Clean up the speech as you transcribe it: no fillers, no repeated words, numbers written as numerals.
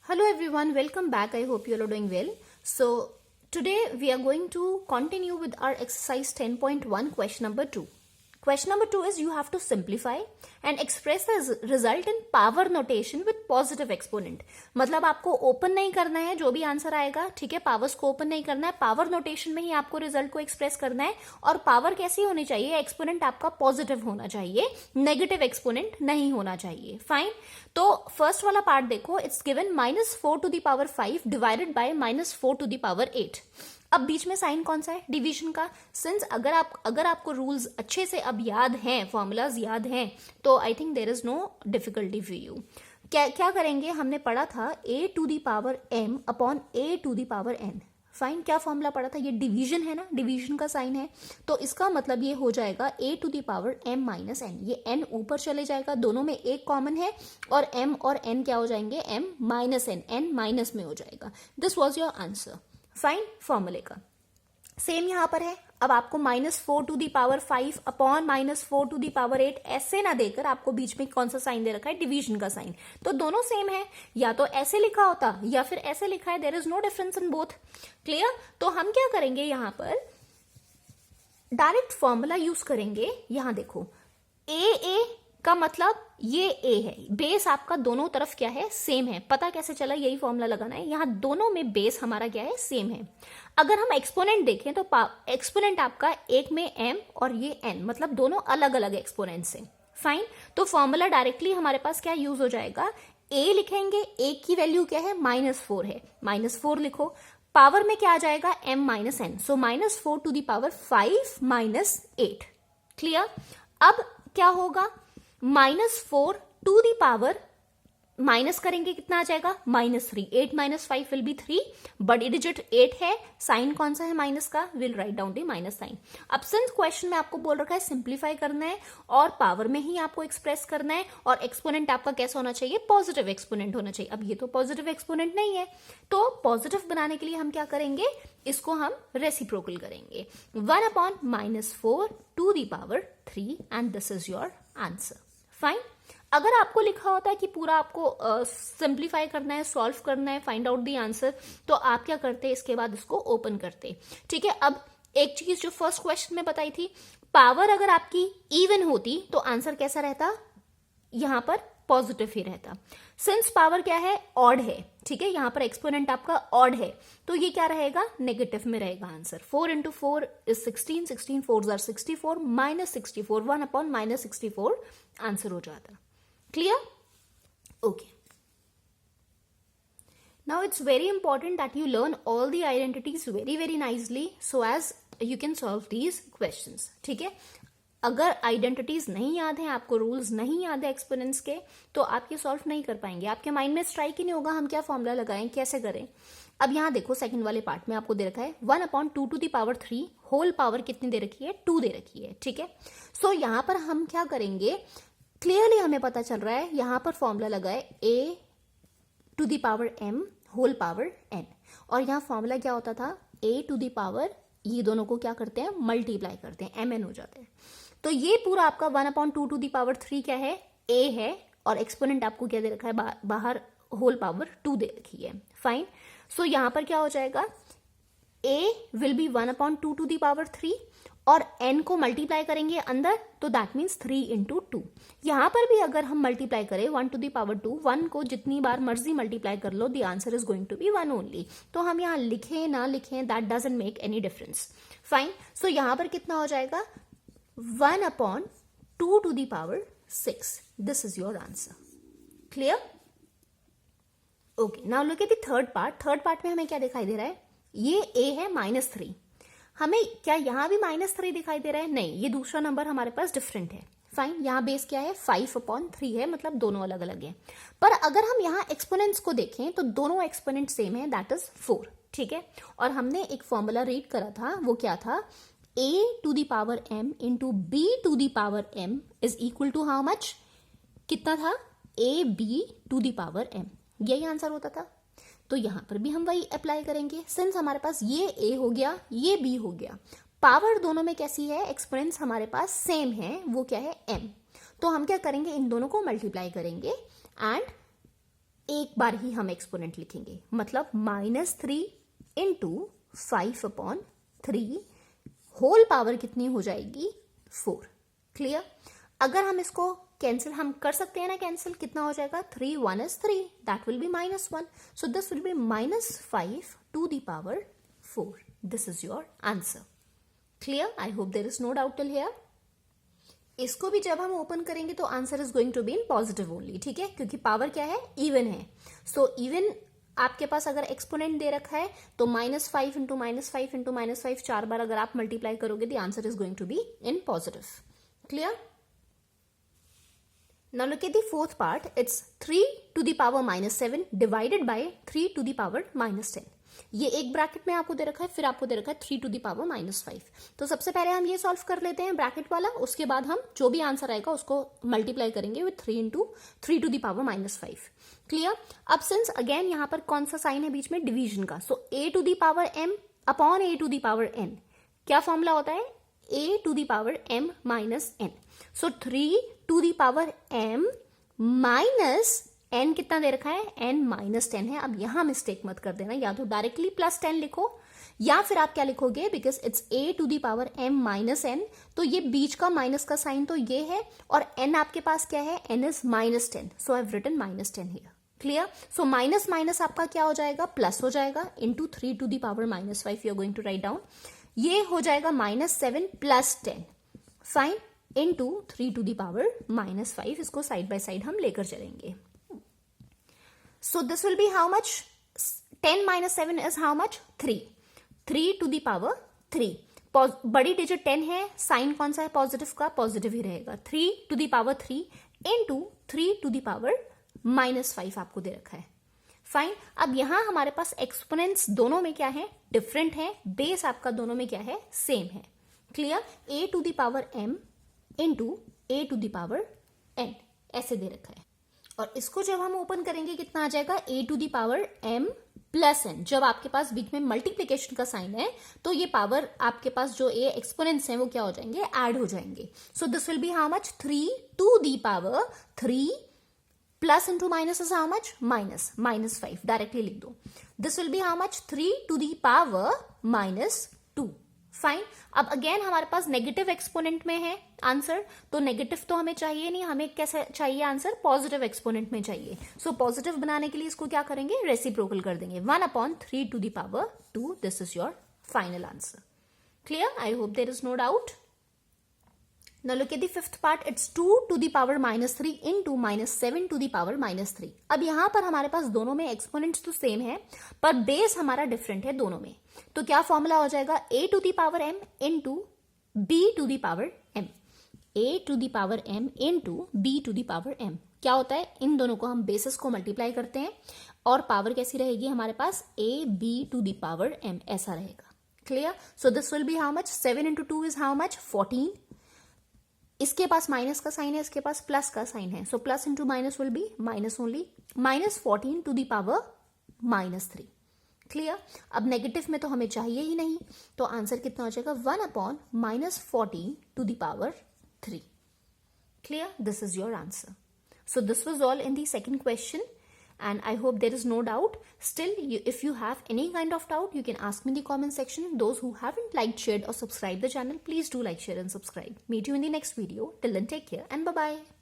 Hello everyone, welcome back. I hope you all are doing well. So today we are going to continue with our exercise 10.1 question number 2. Question number 2 is you have to simplify and express the result in power notation with positive exponent. मतलब आपको open नहीं करना है जो भी answer आएगा, ठीक है, पावर्स को ओपन नहीं करना है, पावर नोटेशन में ही आपको रिजल्ट को एक्सप्रेस करना है। और पावर कैसी होनी चाहिए, एक्सपोनेंट आपका पॉजिटिव होना चाहिए, नेगेटिव एक्सपोनेंट नहीं होना चाहिए। फाइन, तो फर्स्ट वाला पार्ट देखो, इट्स गिवन -4⁵ डिवाइडेड बाय -4⁸। अब बीच में साइन कौन सा है, डिवीजन का। सिंस अगर आपको रूल्स अच्छे से अब याद हैं, फॉर्मूलाज याद हैं, तो I think there is no difficulty for you. क्या करेंगे, हमने पढ़ा था a⁴m अपॉन a⁴n। फाइन, क्या फॉर्मूला पढ़ा था, ये डिवीजन है ना, डिवीजन का साइन है, तो इसका मतलब ये हो जाएगा a⁴m - n। ये n ऊपर चले जाएगा, दोनों में एक कॉमन है, और m और n क्या हो जाएंगे, m - n, n माइनस में हो जाएगा। This was your answer. Fine, फॉर्मूले का सेम यहां पर है। अब आपको -4⁵ अपॉन -4⁸ ऐसे ना देकर आपको बीच में कौन सा साइन दे रखा है, डिवीजन का साइन, तो दोनों सेम है। या तो ऐसे लिखा होता या फिर ऐसे लिखा है, there is no difference in both. Clear, तो हम क्या करेंगे, यहां पर डायरेक्ट फॉर्मूला यूज करेंगे। यहां देखो, ए का मतलब ये ए है, बेस आपका दोनों तरफ क्या है, सेम है। पता कैसे चला, यही फॉर्मूला लगाना है। यहां दोनों में बेस हमारा क्या है, सेम है। अगर हम एक्सपोनेंट देखें तो एक्सपोनेंट आपका एक में m और ये n, मतलब दोनों अलग अलग एक्सपोनेंट्स हैं। फाइन, तो फॉर्मूला डायरेक्टली हमारे पास क्या यूज हो जाएगा, a लिखेंगे, a की वैल्यू क्या है, -4 है, -4 लिखो, पावर में क्या आ जाएगा, m - n, सो -4⁵ - 8। क्लियर, अब क्या होगा, -4 माइनस करेंगे, कितना आ जाएगा, -3। 8 - 5 विल बी 3, बड़ी डिजिट 8 है, साइन कौन सा है माइनस का, will write down the minus sign. अब सिंस क्वेश्चन में आपको बोल रखा है सिंप्लीफाई करना है और पावर में ही आपको एक्सप्रेस करना है, और एक्सपोनेंट आपका कैसा होना चाहिए, पॉजिटिव एक्सपोनेंट होना चाहिए। अब ये तो पॉजिटिव एक्सपोनेंट नहीं है, तो पॉजिटिव बनाने के लिए हम क्या करेंगे, इसको हम रेसिप्रोकल करेंगे, 1/-4⁵ and this is your answer. Fine, अगर आपको लिखा होता है कि पूरा आपको सिंप्लीफाई करना है, सॉल्व करना है, फाइंड आउट द आंसर, तो आप क्या करते, इसके बाद इसको ओपन करते। ठीक है, अब एक चीज जो फर्स्ट क्वेश्चन में बताई थी, पावर अगर आपकी इवन होती तो आंसर कैसा रहता, यहां पर पॉजिटिव ही रहता। सिंस पावर क्या है, ऑड है, ठीक है, यहां पर एक्सपोनेंट आपका ऑड है, तो ये क्या रहेगा, नेगेटिव में रहेगा answer. 4 × 4 is 16, 16 4s are 64, -64, 1/-64 answer हो जाता। Clear? Okay. Now it's very important that you learn all the identities very nicely so as you can solve these questions. ठीक है, अगर आइडेंटिटीज नहीं याद है, आपको रूल्स नहीं याद है एक्सपोनेंट्स के, तो आप ये सॉल्व नहीं कर पाएंगे, आपके माइंड में स्ट्राइक ही नहीं होगा हम क्या फॉर्मूला लगाएं, कैसे करें। अब यहां देखो, सेकंड वाले पार्ट में आपको दे रखा है 1/2⁵ होल पावर कितनी दे रखी है, 2 दे रखी है। ठीक है, सो यहां पर हम क्या करेंगे, क्लियरली हमें पता चल रहा है, यहां पर फॉर्मूला लगाए a⁴m होल पावर n, और यहां फॉर्मूला क्या होता था, a⁴, ये दोनों को क्या करते हैं, मल्टीप्लाई करते हैं, mn हो जाते हैं। तो ये पूरा आपका 1/2⁵ क्या है, a है, और एक्सपोनेंट आपको क्या दे रखा है, बाहर होल पावर 2 दे रखी है। फाइन, सो यहां पर क्या हो जाएगा, a विल बी 1/2⁵, और n को मल्टीप्लाई करेंगे अंदर, तो दैट मीन्स 3 × 2। यहां पर भी अगर हम मल्टीप्लाई करें 1⁻², 1 को जितनी बार मर्जी मल्टीप्लाई कर लो, the answer is going to be 1 only. तो हम यहां लिखें ना लिखें, that doesn't make any difference. Fine, so यहां पर कितना हो जाएगा, 1/2⁶। This is your answer. Clear, okay. Now look at the third part. Third part में हमें क्या दिखाई दे रहा है, ये a है -3, हमें क्या यहां भी -3 दिखाई दे रहा है, नहीं, ये दूसरा नंबर हमारे पास डिफरेंट है। फाइन, यहां बेस क्या है, 5/3 है, मतलब दोनों अलग अलग है। पर अगर हम यहां एक्सपोनेंट्स को देखें तो दोनों एक्सपोनेंट सेम है, दैट इज 4। ठीक है, और हमने एक फॉर्मूला रीड करा था, वो क्या था, a⁴m × b⁴m is equal to how much, कितना था, ab⁴m, यही आंसर होता था। तो यहां पर भी हम वही अप्लाई करेंगे, सिंस हमारे पास ये a हो गया, ये b हो गया, पावर दोनों में कैसी है, एक्सपोनेंट्स हमारे पास सेम है, वो क्या है, m। तो हम क्या करेंगे, इन दोनों को मल्टीप्लाई करेंगे एंड एक बार ही हम एक्सपोनेंट लिखेंगे, मतलब -3 इंटू 5/3 होल पावर कितनी हो जाएगी 4। क्लियर। अगर हम इसको कैंसिल हम कर सकते हैं ना, कैंसिल कितना हो जाएगा 3 1 is 3, that will be -1, so this will be -5 to the power 4. This is your answer. Clear. I hope there is no doubt till here. इसको भी जब हम ओपन करेंगे तो answer is going to be in positive only, ठीक है, क्योंकि power क्या है, इवन है। सो इवन आपके पास अगर एक्सपोनेंट दे रखा है तो -5 इंटू -5 इंटू -5 4 बार अगर आप मल्टीप्लाई करोगे the answer is going to be in positive. Clear. Now look at the fourth part. It's 3 to the power -7 divided by 3 to the power -10. ये एक ब्रैकेट में आपको दे रखा है, फिर आपको दे रखा है 3 to the power -5। तो सबसे पहले हम ये सॉल्व कर लेते हैं ब्रैकेट वाला, उसके बाद हम जो भी आंसर आएगा उसको मल्टीप्लाई करेंगे with 3 into 3 to the power -5। Clear. अब सिंस अगेन यहाँ पर कौन सा साइन है बीच में, डिवीजन का, सो a to the power m upon a to the power n, क्या फॉर्मूला होता है, a to the power m minus n। So 3 to the power m minus n कितना दे रखा है, n -10 है। अब यहां मिस्टेक मत कर देना, या तो डायरेक्टली +10 लिखो या फिर आप क्या लिखोगे, because it's a to the power m minus n, तो ये बीच का माइनस का साइन तो ये है, और n आपके पास क्या है, n is -10, so I have written -10 here. Clear. So minus minus आपका क्या हो जाएगा, प्लस हो जाएगा, into 3 to the power -5 you are going to write down, ये हो जाएगा -7 + 10, fine, into 3 to the power -5, इसको साइड बाय साइड हम लेकर चलेंगे। सो this will B how much, 10 - 7 is how much, 3 to the power 3, बड़ी डिजिट 10 है, साइन कौन सा है, पॉजिटिव का, पॉजिटिव ही रहेगा, 3 to the power 3 into 3 to the power -5 आपको दे रखा है। फाइन। अब यहां हमारे पास एक्सपोनेंट्स दोनों में क्या है, डिफरेंट है, बेस आपका दोनों में क्या है, सेम है। Clear. a to the power m into a to the power n ऐसे दे रखा है, और इसको जब हम ओपन करेंगे कितना आ जाएगा, a to the power m plus n। जब आपके पास बीच में मल्टीप्लीकेशन का साइन है तो ये पावर आपके पास जो a एक्सपोनेंट्स हैं वो क्या हो जाएंगे, ऐड हो जाएंगे। सो this will B how much, 3 to the power 3 plus into minus is how much, -5, directly लिख दो। This will B how much, 3 to the power -2। Fine. अब अगेन हमारे पास नेगेटिव एक्सपोनेंट में है आंसर, तो नेगेटिव तो हमें चाहिए नहीं, हमें कैसे चाहिए आंसर, पॉजिटिव एक्सपोनेंट में चाहिए। सो पॉजिटिव बनाने के लिए इसको क्या करेंगे, रेसिप्रोकल कर देंगे, 1/3 to the power 2। This is your final answer. Clear. I hope there is no doubt. Now look at the fifth part. It's 2 to the power -3 into -7 to the power -3. अब यहां पर हमारे पास दोनों में एक्सपोनेंट्स तो same है, पर base हमारा डिफरेंट है दोनों में। तो क्या फॉर्मूला हो जाएगा, a to the power m into b to the power m, a to the power m into b to the power m। क्या होता है, इन दोनों को हम बेसिस को मल्टीप्लाई करते हैं और पावर कैसी रहेगी हमारे पास, a b to the power m ऐसा रहेगा। Clear. So this will B how much, 7 into 2 is how much, 14। इसके पास माइनस का साइन है, इसके पास प्लस का साइन है, so plus into minus will be minus only, -14 to the power -3। Clear. अब negative में तो हमें चाहिए ही नहीं, तो आंसर कितना हो जाएगा, 1/-14 to the power 3। Clear. This is your answer. So this was all in the second question, and I hope there is no doubt. Still, if you have any kind of doubt, you can ask me in the comment section. Those who haven't liked, shared or subscribed the channel, please do like, share and subscribe. Meet you in the next video. Till then, take care and bye-bye.